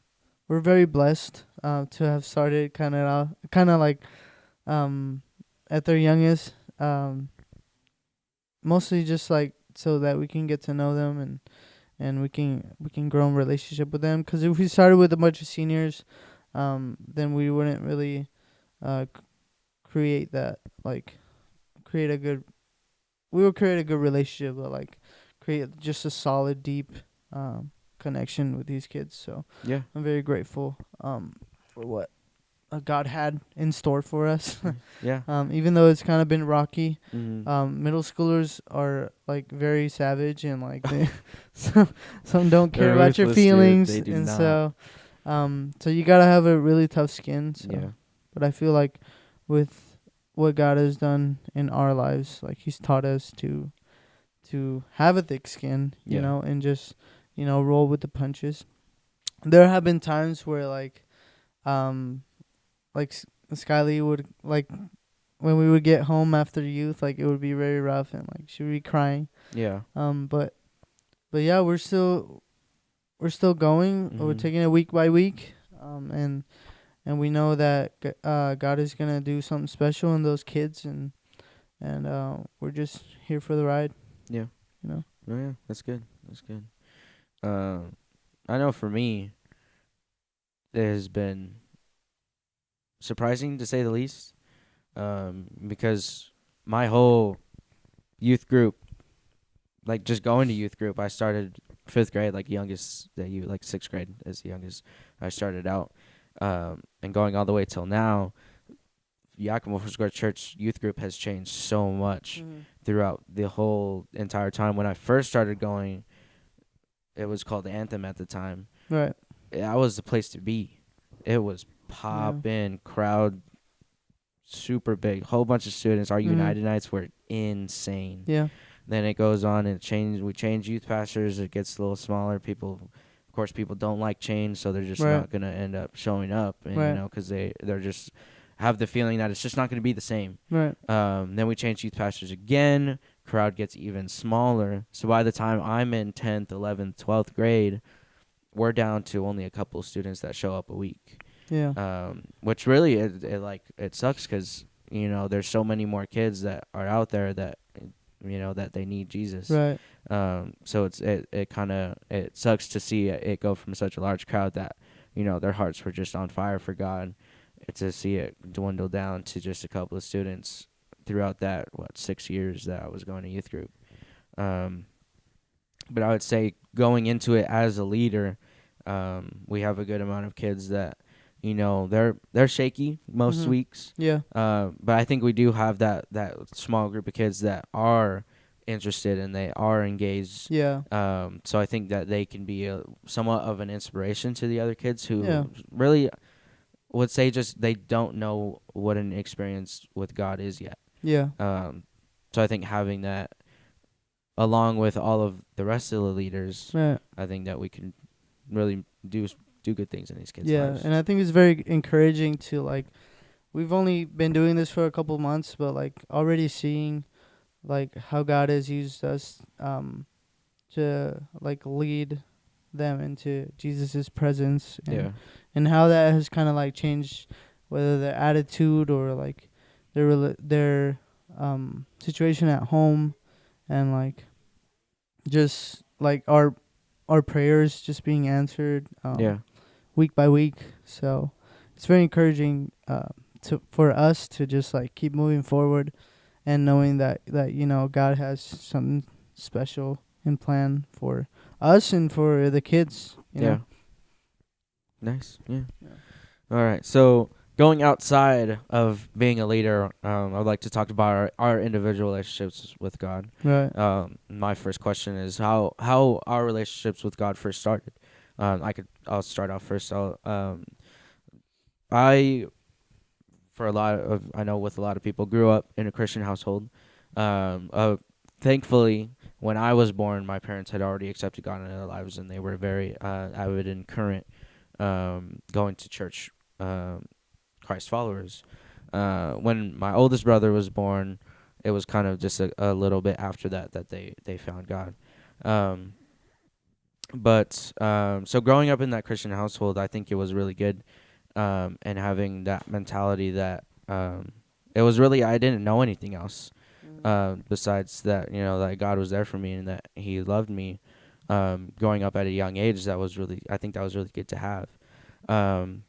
we're very blessed to have started kind of like um at their youngest, mostly just like so that we can get to know them and we can grow in relationship with them. Because if we started with a bunch of seniors, then we wouldn't really create that like create a good we will create a good relationship, but like create just a solid deep connection with these kids. So Yeah. I'm very grateful for what God had in store for us. Yeah. Even though it's kind of been rocky, Mm-hmm. middle schoolers are like very savage and like they some don't care They're about your ruthless, dude. feelings, They do and not. so you gotta have a really tough skin. So, Yeah. but I feel like with what God has done in our lives, like He's taught us to have a thick skin, Yeah. and just roll with the punches. There have been times where um like Skyly would like when we would get home after youth, like it would be very rough and like she would be crying. Yeah. But yeah, we're still going. We're Mm-hmm. taking it week by week. And we know that God is gonna do something special in those kids, and we're just here for the ride. Yeah. You know. Oh yeah. That's good. That's good. I know for me, it has been surprising to say the least. Because my whole youth group, like just going to youth group, I started fifth grade, like youngest that you like sixth grade is the youngest I started out, and going all the way till now. Yakima Square Church youth group has changed so much Mhm. throughout the whole entire time. When I first started going, it was called Anthem at the time. Right. That was the place to be. It was Yeah. pop in crowd, super big, whole bunch of students. Our Mhm. United nights were insane. Yeah. Then it goes on and we change youth pastors. It gets a little smaller. Of course, people don't like change, so they're just Right. not gonna end up showing up, and Right. because they're just have the feeling that it's just not gonna be the same. Right. Then we change youth pastors again. Crowd gets even smaller. So by the time I'm in 10th, 11th, 12th grade, we're down to only a couple of students that show up a week. Yeah. Which really it sucks because there's so many more kids that are out there that that they need Jesus. Right. So it sucks to see it go from such a large crowd that their hearts were just on fire for God, to see it dwindle down to just a couple of students throughout that 6 years that I was going to youth group. But I would say going into it as a leader, we have a good amount of kids that they're shaky most Mhm. weeks. Yeah. But I think we do have that small group of kids that are interested and they are engaged. Yeah. So I think that they can be somewhat of an inspiration to the other kids Yeah. who really would say just they don't know what an experience with God is yet. Yeah. So I think having that along with all of the rest of the leaders, Right. I think that we can really do good things in these kids' Yeah, lives. and I think it's very encouraging to like. We've only been doing this for a couple months, but like already seeing like how God has used us to like lead them into Jesus's presence, Yeah. and how that has kind of like changed whether their attitude or like their situation at home, and like just like our prayers just being answered Yeah. week by week. So it's very encouraging for us to just like keep moving forward and knowing that God has something special in plan for us and for the kids. Yeah. Nice. Yeah. All right. So going outside of being a leader, I'd like to talk about our individual relationships with God. Right. My first question is how our relationships with God first started. I'll start off first. I for a lot of I know with a lot of people grew up in a Christian household. Um, uh, Thankfully, when I was born, my parents had already accepted God into their lives, and they were very avid and current, going to church, Christ followers. When my oldest brother was born, it was kind of just a little bit after that they found God. Um, but so growing up in that Christian household, I think it was really good, and having that mentality that it was really I didn't know anything else besides that, that God was there for me and that He loved me. Growing up at a young age, I think that was really good to have. Um,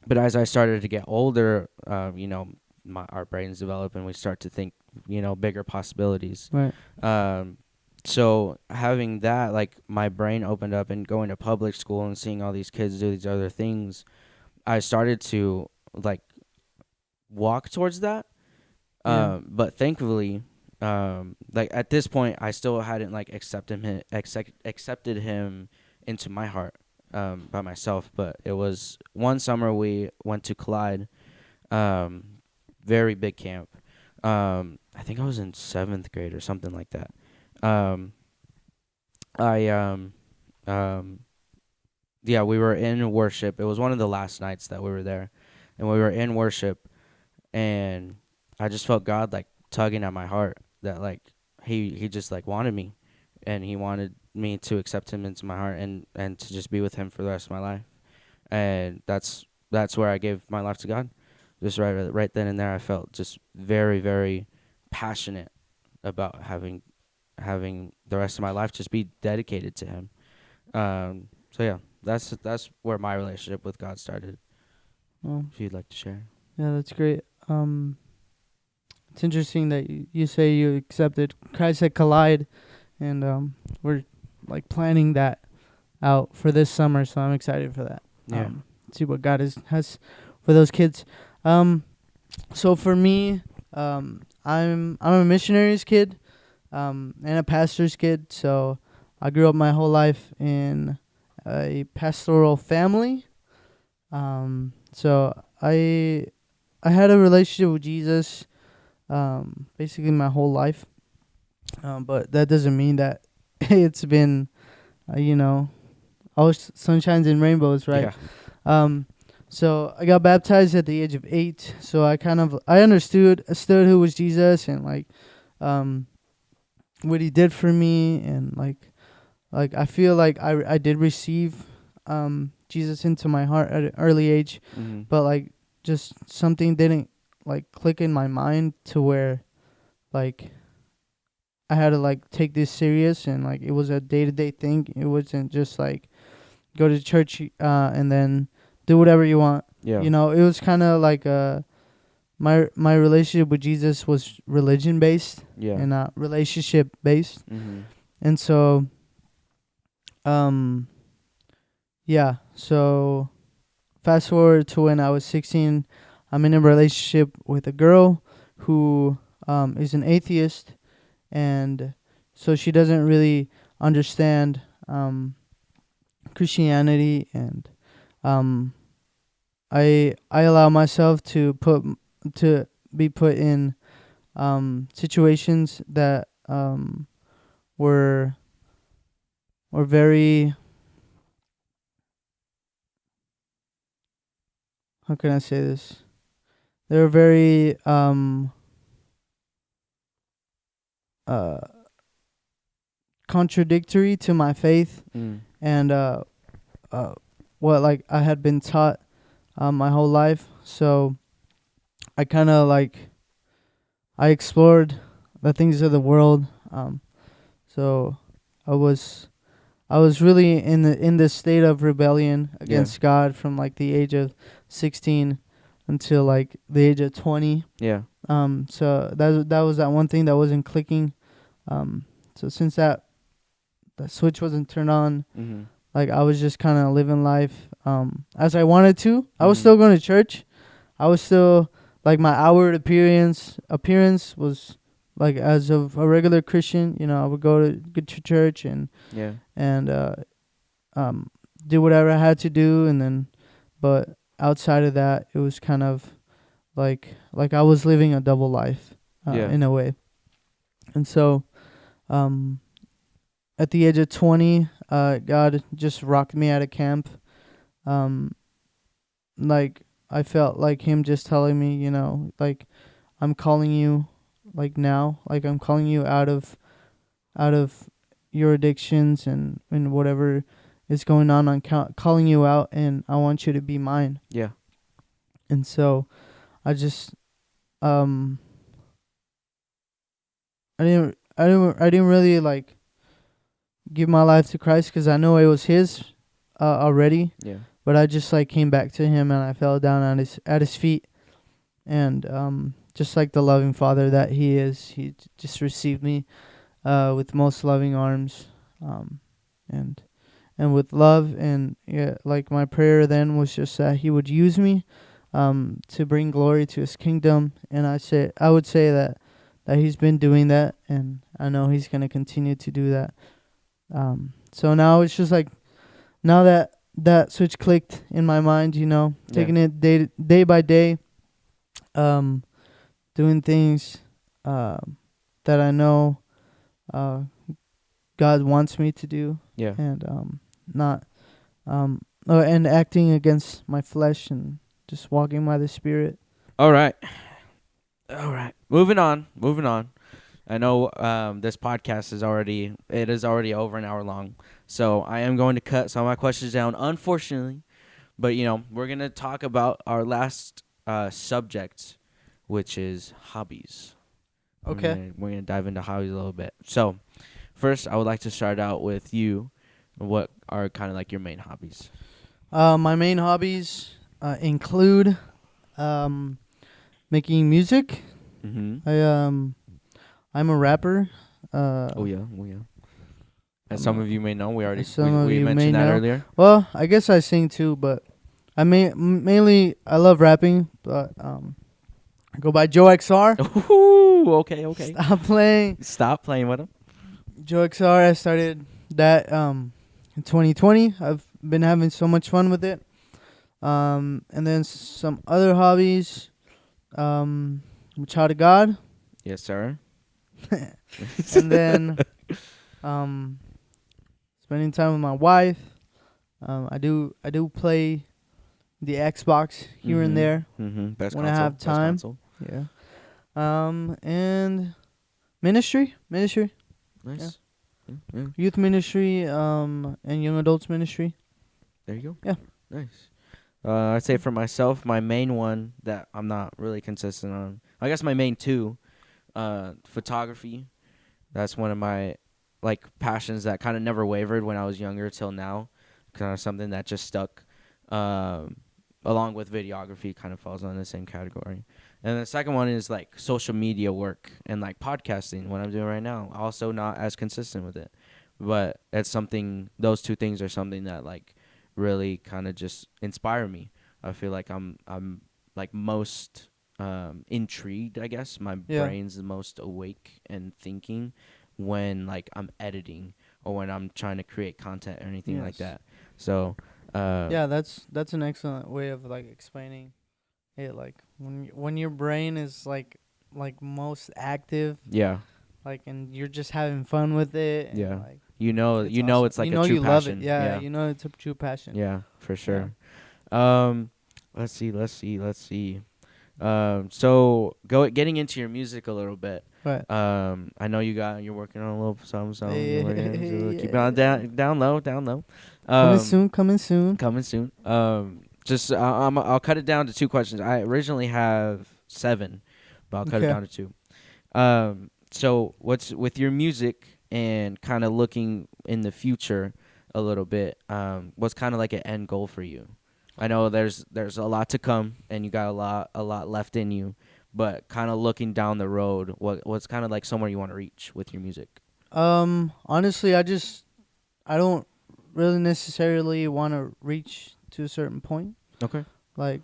but as I started to get older, our brains develop and we start to think, bigger possibilities. Right. So having that, like my brain opened up and going to public school and seeing all these kids do these other things, I started to like walk towards that. Yeah. But thankfully, like at this point, I still hadn't like accepted him into my heart, by myself. But it was one summer we went to Collide, very big camp. I think I was in 7th grade or something like that. Um, I yeah, we were in worship. It was one of the last nights that we were there, and we were in worship, and I just felt God like tugging at my heart that like he just like wanted me, and he wanted me to accept him into my heart and to just be with him for the rest of my life. And that's where I gave my life to God. Just right then and there, I felt just very, very passionate about having the rest of my life just be dedicated to him. So yeah, that's where my relationship with God started. Well, If you'd like to share. yeah, that's great. It's interesting that you say you accepted Christ at Collide, and we're like planning that out for this summer, so I'm excited for that. Yeah. See what God has for those kids. So for me, I'm a missionary's kid, and a pastor's kid. So I grew up my whole life in a pastoral family. So I had a relationship with Jesus, basically my whole life. But that doesn't mean that it's been, all sunshines and rainbows, right? Yeah. So I got baptized at the age of 8. So I understood who was Jesus and like, what he did for me, and like I feel like I did receive, Jesus into my heart at an early age, Mm-hmm. but like just something didn't like click in my mind to where like I had to like take this serious, and like it was a day-to-day thing. It wasn't just like go to church and then do whatever you want. Yeah. It was kind of like my relationship with Jesus was religion based Yeah. and not relationship based. Mm-hmm. And so yeah, so fast forward to when I was 16, I'm in a relationship with a girl who is an atheist, and so she doesn't really understand Christianity, and I allow myself to be put in situations that were very, how can I say this? They were very uh contradictory to my faith, Mm. and what like I had been taught my whole life. So I kind of like I explored the things of the world. So I was really in this state of rebellion against God from like the age of 16 until like the age of 20. Yeah. So that was that one thing that wasn't clicking. So since that switch wasn't turned on, Mm-hmm. like I was just kind of living life as I wanted to. I was Mhm. still going to church. I was still like my outward appearance was like as of a regular Christian. I would go to church and Yeah. and do whatever I had to do, and then but outside of that, it was kind of like I was living a double life, Yeah. in a way. And so, um, at the age of 20, God just rocked me out of camp. Um, like I felt like Him just telling me, like I'm calling you, like now, like I'm calling you out of your addictions and whatever is going on. I'm calling you out, and I want you to be mine. Yeah. And so I just um I didn't really like give my life to Christ because I know it was His already. Yeah. But I just like came back to Him, and I fell down at His feet, and just like the loving Father that He is, He just received me with most loving arms, um, and with love. And yeah, like my prayer then was just that He would use me to bring glory to His kingdom. And I would say that He's been doing that, and I know He's gonna continue to do that. So now it's just like, now that that switch clicked in my mind, Yeah. taking it day by day, um, doing things that I know uh, God wants me to do, Yeah. and not and acting against my flesh and just walking by the Spirit. All right. All right. Moving on. Moving on. I know this podcast is already over an hour long, so I am going to cut some of my questions down, unfortunately. But we're gonna talk about our last subject, which is hobbies. Okay. We're gonna dive into hobbies a little bit. So first, I would like to start out with you. What are kind of like your main hobbies? My main hobbies include making music. Mm-hmm. I'm a rapper. Oh yeah. Oh yeah. As I'm some a, of you may know, as some of we you may mentioned that know. earlier. Well, I guess I sing too, but mainly I love rapping. But I go by Joe XR. Ooh, okay, okay. Stop playing. Stop playing with them. Joe XR. I started that in 2020. I've been having so much fun with it. And then some other hobbies. I'm a child of God. Yes, sir. And then um, spending time with my wife. I do play the Xbox here and there Best when I console. have Best time. console. Yeah. And ministry, Nice. Yeah. youth ministry, and young adults ministry. There you go. Yeah. Nice. I'd say for myself, my main one that I'm not really consistent on. I guess my main two, photography. That's one of my passions that kind of never wavered when I was younger till now. Kind of something that just stuck. Um, Along with videography, kind of falls on the same category. And the second one is like social media work and like podcasting, what I'm doing right now. Also not as consistent with it, but it's something. Those two things are something that like really kind of just inspire me. I feel like I'm like most intrigued. I guess my Yeah. brain's the most awake and thinking when like I'm editing or when I'm trying to create content or anything like Yes. that. So Yeah, that's an excellent way of like explaining it. Like when your brain is like most active, yeah, and you're just having fun with it, and yeah. like You it's know awesome. it's like a true You love it. passion. Yeah, Yeah. it's a true passion. Yeah, for Yeah. sure. Um let's see. So getting into your music a little bit. Right. I know you're working on a little some you're working so keep it on Yeah. down low. Coming Um soon. Coming soon. Coming soon. Just I'll cut it down to two questions. I originally have 7, but I'll cut it Okay. down to 2. So what's with your music and kind of looking in the future a little bit? What's kind of like an end goal for you? I know there's a lot to come and you got a lot left in you, but kind of looking down the road, what's kind of like somewhere you want to reach with your music? Honestly, I don't really necessarily want to reach to a certain point. Okay. Like,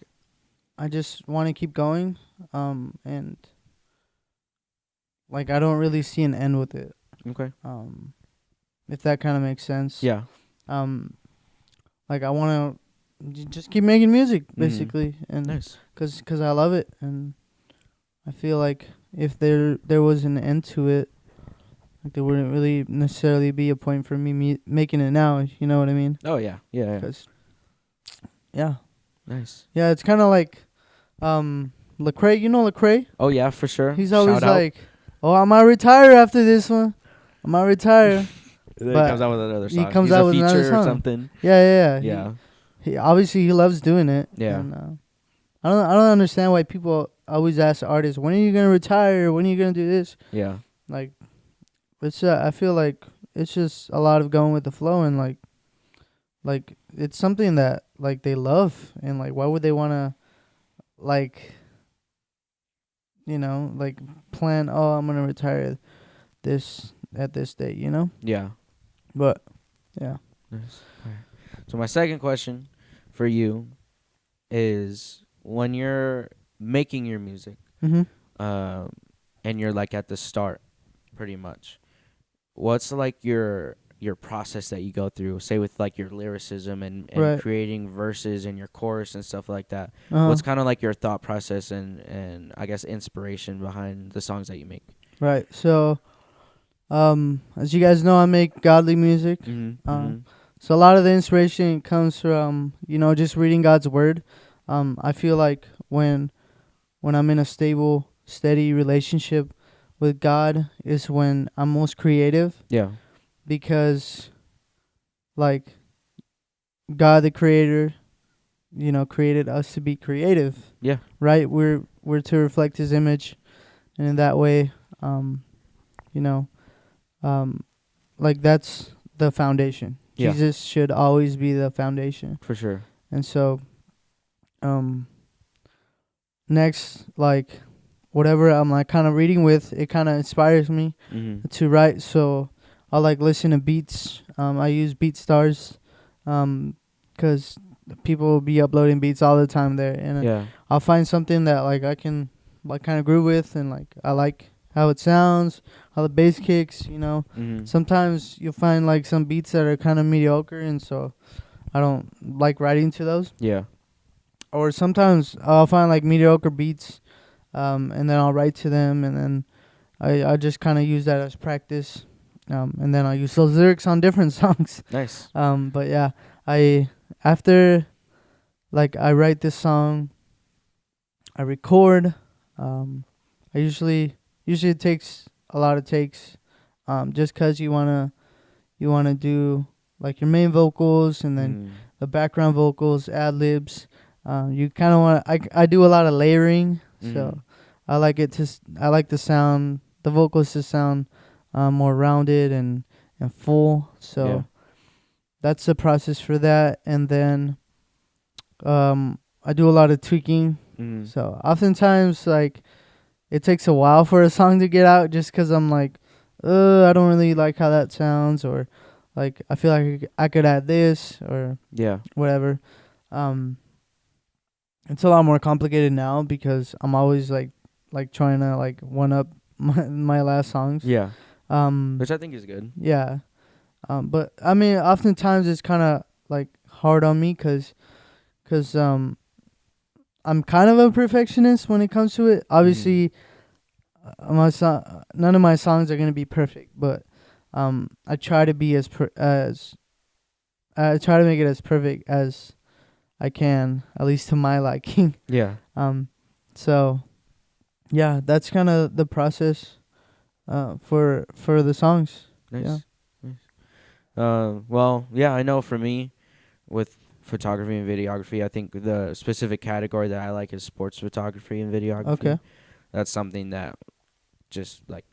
I just want to keep going. And like I don't really see an end with it. Okay. If that kind of makes sense. Yeah. Um, like I want to. just keep making music Mhm. basically, and Nice. cause I love it, and I feel like if there was an end to it, like there wouldn't really necessarily be a point for me making it now. You know what I mean? Oh yeah. Yeah. Yeah. Cause yeah, Nice. yeah, it's kind of like Lecrae. You know Lecrae? Oh yeah, for sure. He's Shout always out. like, "Oh, I might retire after this one. I might retire," And then he comes but out with another he song. comes He's a out with another feature or song. something. Yeah, yeah, yeah. Yeah. He obviously he loves doing it, Yeah. and I don't understand why people always ask artists, "When are you gonna retire? When are you gonna do this?" Yeah. Like, it's I feel like it's just a lot of going with the flow, and like it's something that like they love, and like why would they wanna like like plan? Oh, I'm gonna retire this at this date, Yeah. But yeah. Nice. Alright. So my second question for you is when you're making your music, Mhm. um, and you're like at the start, pretty much. What's like your process that you go through, say with like your lyricism and Right. creating verses and your chorus and stuff like that? Uh huh. What's kind of like your thought process and I guess inspiration behind the songs that you make? Right. So, as you guys know, I make godly music. Mhm. Um, Mhm. so a lot of the inspiration comes from just reading God's word. I feel like when I'm in a stable, steady relationship with God is when I'm most creative, Yeah. because like God the creator, created us to be creative, Yeah. right? We're to reflect his image, and in that way, um you know, um like that's the foundation. Yeah. Jesus should always be the foundation. For sure. And so um next, like whatever I'm like kind of reading with, it kind of inspires me Mhm. to write. So I like listen to beats. I use BeatStars, because people will be uploading beats all the time there, and Yeah. I'll find something that like I can like kind of groove with, and like I like how it sounds, how the bass kicks. Mhm. Sometimes you'll find like some beats that are kind of mediocre, and so I don't like writing to those. Yeah. Or sometimes I'll find like mediocre beats, and then I'll write to them, and then I just kind of use that as practice, and then I'll use those lyrics on different songs. Nice. But yeah, I after like I write this song, I record. Um, I usually it takes a lot of takes, just 'cause you wanna do like your main vocals, and then Mhm. the background vocals, ad libs. You kind of want I do a lot of layering, Mhm. so I like it to I like the vocals to sound more rounded and full. Yeah. So that's the process for that, and then I do a lot of tweaking. Mhm. So oftentimes like it takes a while for a song to get out, just 'cause I'm like, I don't really like how that sounds, or like I feel like I could add this or Yeah. whatever. Um, it's a lot more complicated now because I'm always like trying to like one up my last songs. Yeah. Um, Which I think is good. yeah. But I mean, oftentimes it's kind of like hard on me, 'cause I'm kind of a perfectionist when it comes to it. Mhm. Obviously, none of my songs are gonna be perfect, but I try to be as I try to make it as perfect as I can, at least to my liking. Yeah. um, so yeah, that's kind of the process for the songs. Yeah. Nice. Nice. Well, yeah, I know for me, with photography and videography, I think the specific category that I like is sports photography and videography. Okay. That's something that just like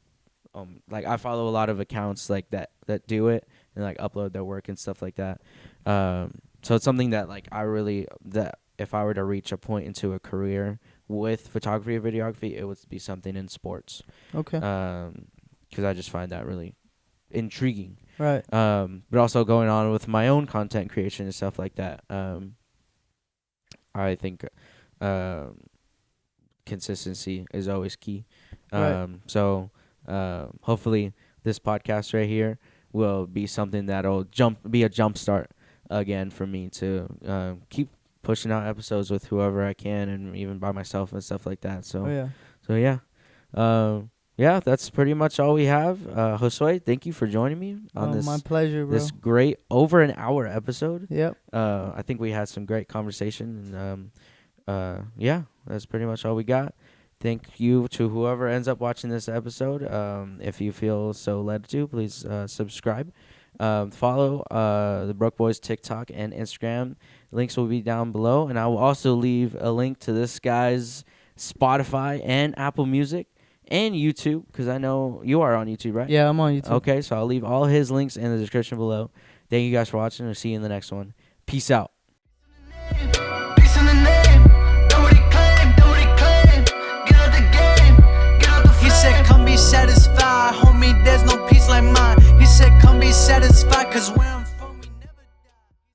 I follow a lot of accounts like that do it and like upload their work and stuff like that. So it's something that like I really that if I were to reach a point into a career with photography or videography, it would be something in sports. Okay. 'Cause I just find that really intriguing. Right. But also going on with my own content creation and stuff like that. I think um, consistency is always key. Right. So hopefully this podcast right here will be something that'll be a jump start again for me to keep pushing out episodes with whoever I can, and even by myself and stuff like that. So, Oh yeah. so yeah, yeah, that's pretty much all we have. Josue, thank you for joining me on Oh, this my pleasure, bro. this great over an hour episode. Yep. I think we had some great conversation, and yeah, that's pretty much all we got. Thank you to whoever ends up watching this episode. If you feel so led to, please subscribe. Follow the Broke Boys TikTok and Instagram. Links will be down below, and I will also leave a link to this guy's Spotify and Apple Music and YouTube, because I know you are on YouTube, right? Yeah, I'm on YouTube. Okay, so I'll leave all his links in the description below. Thank you guys for watching, and see you in the next one. Peace out. Peace in the name. Do what he claim, do what he claim. Get out the game, get out the flame. He said, come be satisfied, homie, there's no peace like mine. He said, come be satisfied, cause where I'm